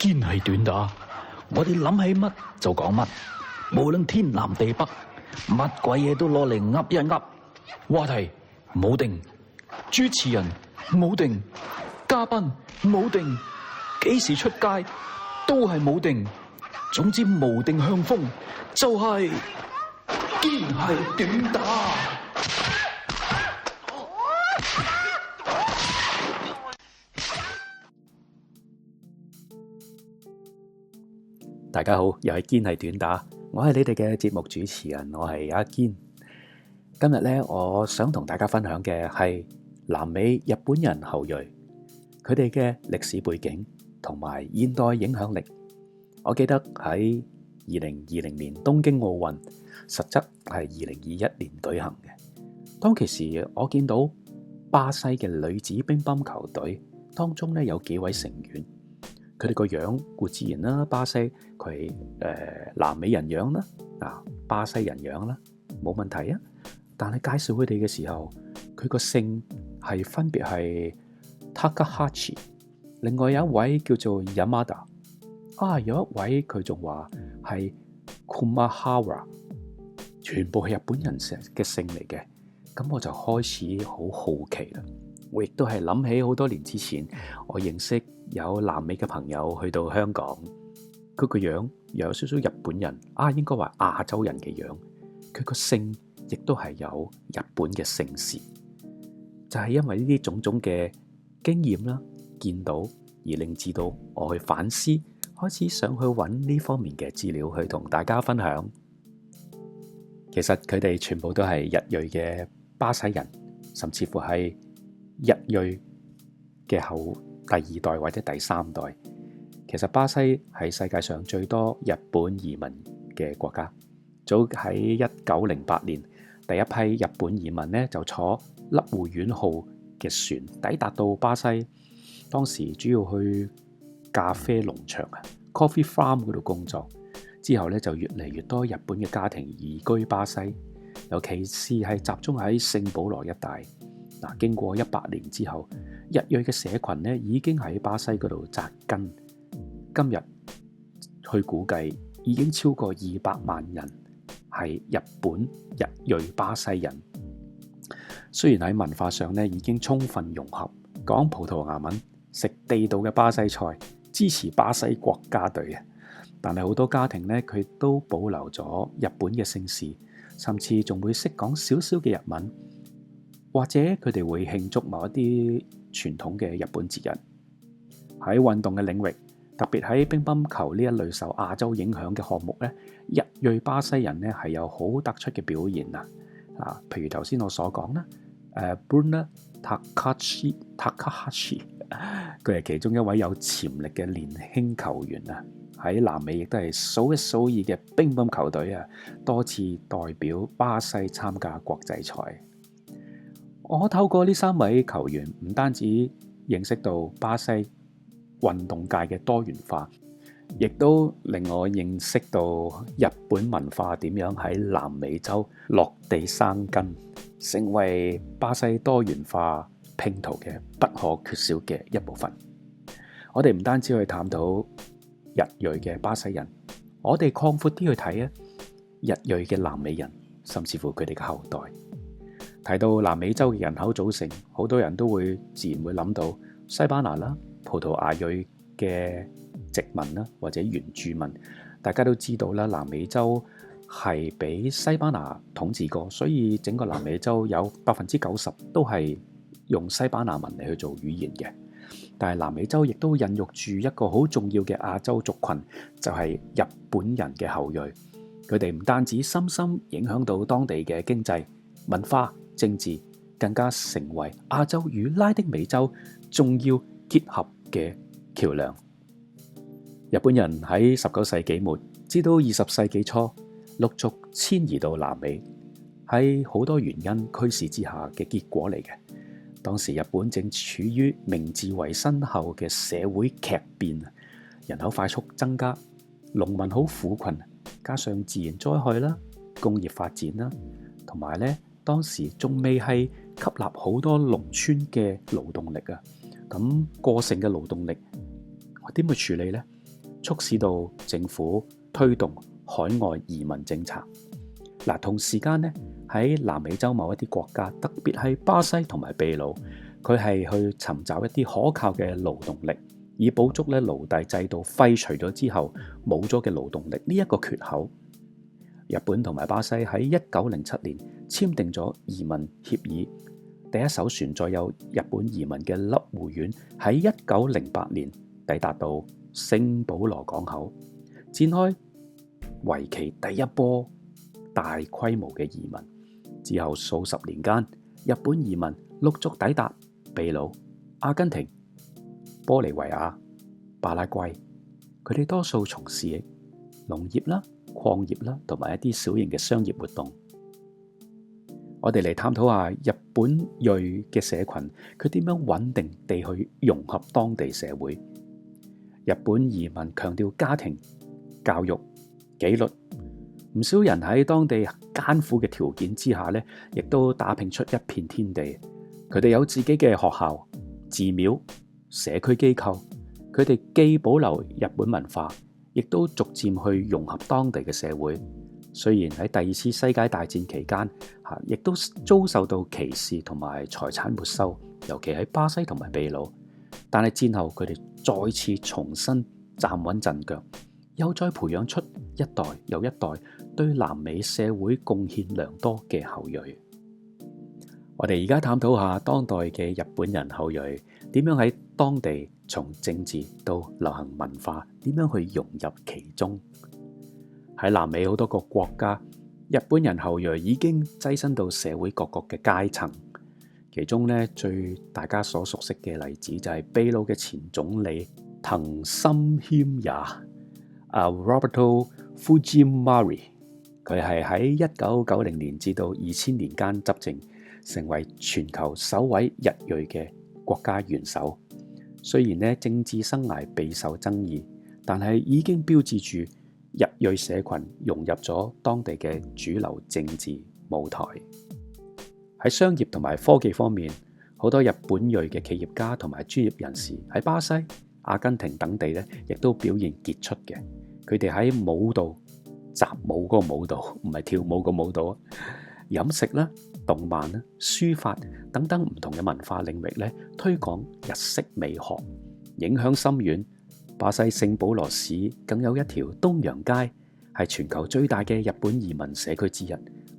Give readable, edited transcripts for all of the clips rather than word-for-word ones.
堅係短打，我哋諗起乜就講乜，無論天南地北，乜鬼嘢都攞嚟噏一噏。話題冇定，主持人冇定，嘉賓冇定，幾時出街都係冇定。總之無定向風，就係堅係短打。大家好，又係堅係短打，我係你哋嘅節目主持人，我係阿堅。今日咧，我想同大家分享嘅係南美日本人後裔，佢哋嘅歷史背景同埋現代影響力。我記得喺2020年東京奧運，實質係2021年舉行嘅。當其時，我見到巴西嘅女子乒乓球隊當中咧有幾位成員。佢哋個樣固自然啦，巴西佢南美人樣啦，巴西人樣啦，冇問題啊。但係介紹佢哋嘅時候，佢個姓係分別係 Takahashi， 另外有一位叫做 Yamada， 有一位佢仲話係 Kumahara， 全部係日本人嘅姓嚟嘅。咁我就開始好好奇啦。我亦都係諗起好多年之前，我認識有南美嘅朋友去到香港，佢個樣又有少少日本人，應該話亞洲人嘅樣。佢個姓亦都係有日本嘅姓氏，就係因為呢啲種種嘅經驗啦，見到而令至到我去反思，開始想去揾呢方面嘅資料去同大家分享。其實佢哋全部都係日裔嘅巴西人，甚至乎係日裔嘅後第二代或者第三代。其實巴西係世界上最多日本移民嘅國家。早喺1908年，第一批日本移民呢就坐笠戶丸號嘅船抵達到巴西。當時主要去咖啡農場（coffee farm） 嗰度工作。之後咧就越嚟越多日本嘅家庭移居巴西，尤其是係集中喺聖保羅一帶。經過100年之後，日裔嘅社群咧已經喺巴西嗰度扎根。今日去估計已經超過200萬人係日本日裔巴西人。雖然喺文化上咧已經充分融合，講葡萄牙文，食地道嘅巴西菜，支持巴西國家隊啊！但係好多家庭咧，佢都保留咗日本嘅姓氏，甚至仲會識講少少嘅日文。或者佢哋會慶祝某一啲傳統嘅日本節日。喺運動嘅領域，特別喺乒乓球呢一類受亞洲影響嘅項目咧，日裔巴西人咧係有好突出嘅表現譬如頭先我所講啦，Bruna Takahashi， 佢係其中一位有潛力嘅年輕球員啊！喺南美亦都係數一數二嘅乒乓球隊啊，多次代表巴西參加國際賽。我透過呢3位球員，唔單止認識到巴西運動界嘅多元化，亦都令我認識到日本文化點樣喺南美洲落地生根，成為巴西多元化拼圖嘅不可缺少嘅一部分。我哋唔單止去探討日裔嘅巴西人，我哋擴闊啲去睇日裔嘅南美人，甚至乎佢哋嘅後代。提到南美洲嘅人口組成，好多人都會自然會諗到西班牙啦、葡萄牙裔嘅殖民啦，或者原住民。大家都知道啦，南美洲係俾西班牙統治過，所以整個南美洲有90%都係用西班牙文嚟去做語言嘅。但係南美洲亦都孕育住一個好重要嘅亞洲族群，就係日本人嘅後裔。佢哋唔單止深深影響到當地嘅經濟、文化、政治，更加成為亞洲與拉丁美洲重要結合嘅橋梁。日本人喺19世紀末至到20世紀初陸續遷移到南美，喺好多原因驅使之下嘅結果嚟嘅。當時日本正處於明治維新後嘅社會劇變，人口快速增加，農民好苦困，加上自然災害啦、工業發展啦，同埋咧當時仲未係吸納好多農村嘅勞動力啊。咁過剩嘅勞動力點去處理呢？促使到政府推動海外移民政策。嗱，同時間咧，喺南美洲某一啲國家，特別係巴西同埋秘魯，佢係去尋找一啲可靠嘅勞動力，以補足咧奴隸制度廢除咗之後冇咗嘅勞動力呢一個缺口。日本同埋巴西喺1907年簽訂咗移民協議，第一艘船載有日本移民嘅笠戶丸喺1908年抵達到聖保羅港口，展開為期第一波大規模嘅移民。之後數十年間，日本移民陸續抵達秘魯、阿根廷、玻利維亞、巴拉圭，佢哋多數從事農業啦、礦業啦，同埋一啲小型嘅商業活動。我哋嚟探討下日本裔嘅社群，佢點樣穩定地去融合當地社會。日本移民強調家庭、教育、紀律，唔少人喺當地艱苦嘅條件之下咧，亦都打拼出一片天地。佢哋有自己嘅學校、寺廟、社區機構，佢哋既保留日本文化，亦都逐漸去融合當地嘅社會。雖然喺第二次世界大戰期間，亦都遭受到歧視同埋財產沒收，尤其喺巴西同埋秘魯。但係戰後佢哋再次重新站穩陣腳，又再培養出一代又一代對南美社會貢獻良多嘅後裔。我哋而家探討下當代嘅日本人後裔點樣喺當地從政治到流行文化點樣去融入其中。喺南美好多個國家，日本人後裔已經躋身到社會各個嘅階層。其中咧，最大家所熟悉嘅例子就係秘魯嘅前總理藤森謙也，Roberto Fujimori。佢係喺1990年至到2000年間執政，成為全球首位日裔嘅國家元首。雖然咧政治生涯備受爭議，但係已經標誌住日裔社群融入咗當地嘅主流政治舞台。喺商業同埋科技方面，好多日本裔嘅企業家同埋專業人士喺巴西、阿根廷等地咧，亦都表現傑出嘅。佢哋喺舞蹈、習舞嗰個舞蹈，唔係跳舞個舞蹈啊，飲食啦、動漫啦、書法等等唔同嘅文化領域咧，推廣日式美學，影響深遠。巴西聖保羅市更有一條東洋街，係全球最大嘅日本移民社區之一，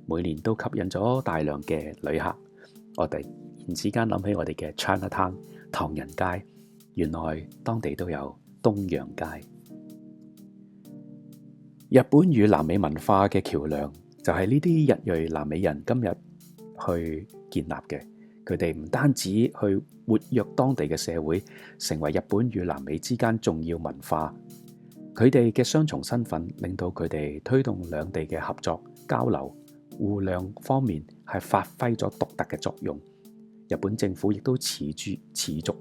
每年都吸引咗大量嘅旅客。我哋突然之間諗起我哋嘅 Chinatown 唐人街，原來當地都有東洋街。日本與南美文化嘅橋梁就係呢啲日裔南美人今日去建立嘅。佢哋唔單止去活躍當地嘅社會，成為日本與南美之間重要文化。佢哋嘅雙重身份令到佢哋推動兩地嘅合作交流，互諒方面係發揮咗獨特嘅作用。日本政府亦都持續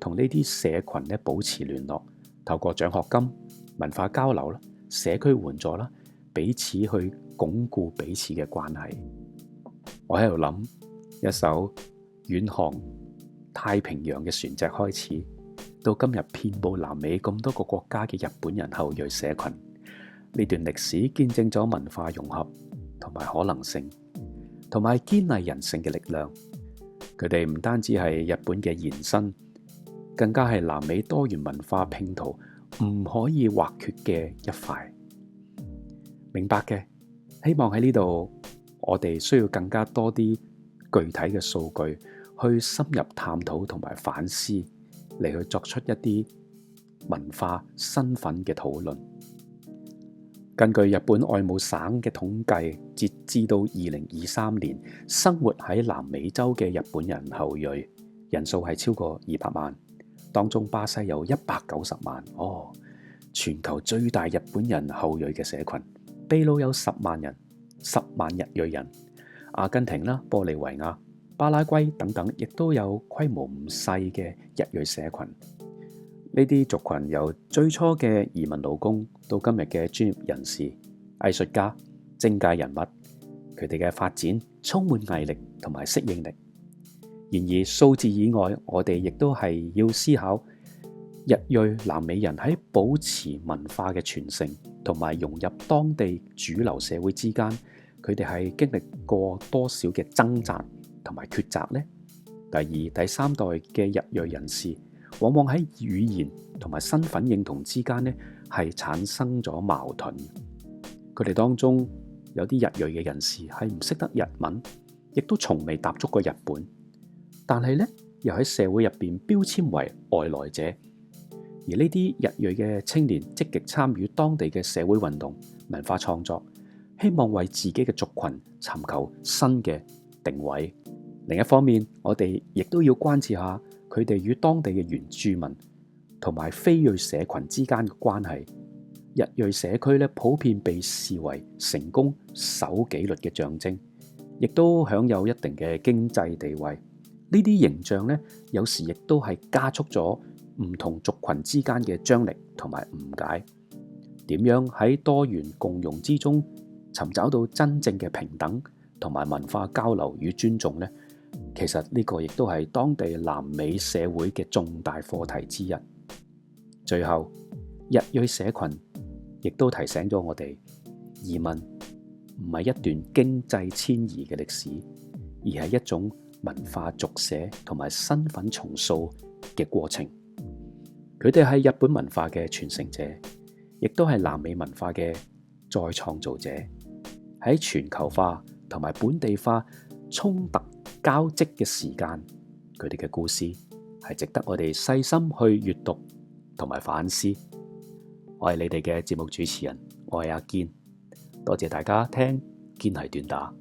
同呢啲社群咧保持聯絡，透過獎學金、文化交流啦、社區援助啦，彼此去鞏固彼此嘅關係。我喺度諗，一艘遠航太平洋嘅船隻開始，到今日遍佈南美咁多個國家嘅日本人後裔社群，呢段歷史見證咗文化融合同埋可能性，同埋堅毅人性嘅力量。佢哋唔單止係日本嘅延伸，更加係南美多元文化拼圖唔可以或缺嘅一塊。明白嘅，希望喺呢度我哋需要更加多啲具體嘅數據去深入探討同埋反思，嚟去作出一啲文化身份嘅討論。根據日本外務省嘅統計，截至到2023年，生活喺南美洲嘅日本人後裔人數係超過200萬，當中巴西有190萬。全球最大日本人後裔嘅社群，秘魯有10萬人，10萬日裔人，阿根廷啦、玻利維亞、巴拉圭等等，亦都有規模唔細嘅日裔社群。呢啲族群由最初嘅移民勞工到今日嘅專業人士、藝術家、政界人物，佢哋嘅發展充滿毅力同埋適應力。然而數字以外，我哋亦都係要思考日裔南美人喺保持文化嘅傳承同埋融入當地主流社會之間，佢哋係經歷過多少嘅掙扎同埋抉擇呢？第二、第三代嘅日裔人士，往往喺語言同埋身份認同之間呢，係產生咗矛盾。佢哋當中有啲日裔嘅人士係唔識得日文，亦都從未踏足過日本，但係呢，又喺社會入邊標籤為外來者。而呢啲日裔嘅青年積極參與當地嘅社會運動、文化創作，希望為自己嘅族群尋求新嘅定位。另一方面，我哋亦都要關注下佢哋與當地嘅原住民同埋非裔社群之間嘅關係。日裔社區咧，普遍被視為成功守紀律嘅象徵，亦都享有一定嘅經濟地位。呢啲形象咧，有時亦都係加速咗唔同族群之間嘅張力同埋誤解。點樣喺多元共融之中尋找到真正嘅平等同埋文化交流與尊重呢？其實呢個亦都係當地南美社會嘅重大課題之一。最後，日裔社群亦都提醒咗我哋，移民唔係一段經濟遷移嘅歷史，而係一種文化續寫同埋身份重塑嘅過程。佢哋係日本文化嘅傳承者，亦都係南美文化嘅再創造者。喺全球化同埋本地化衝突交織嘅時間，佢哋嘅故事係值得我哋細心去閱讀同埋反思。我係你哋嘅節目主持人，我係阿堅，多謝大家聽堅係短打。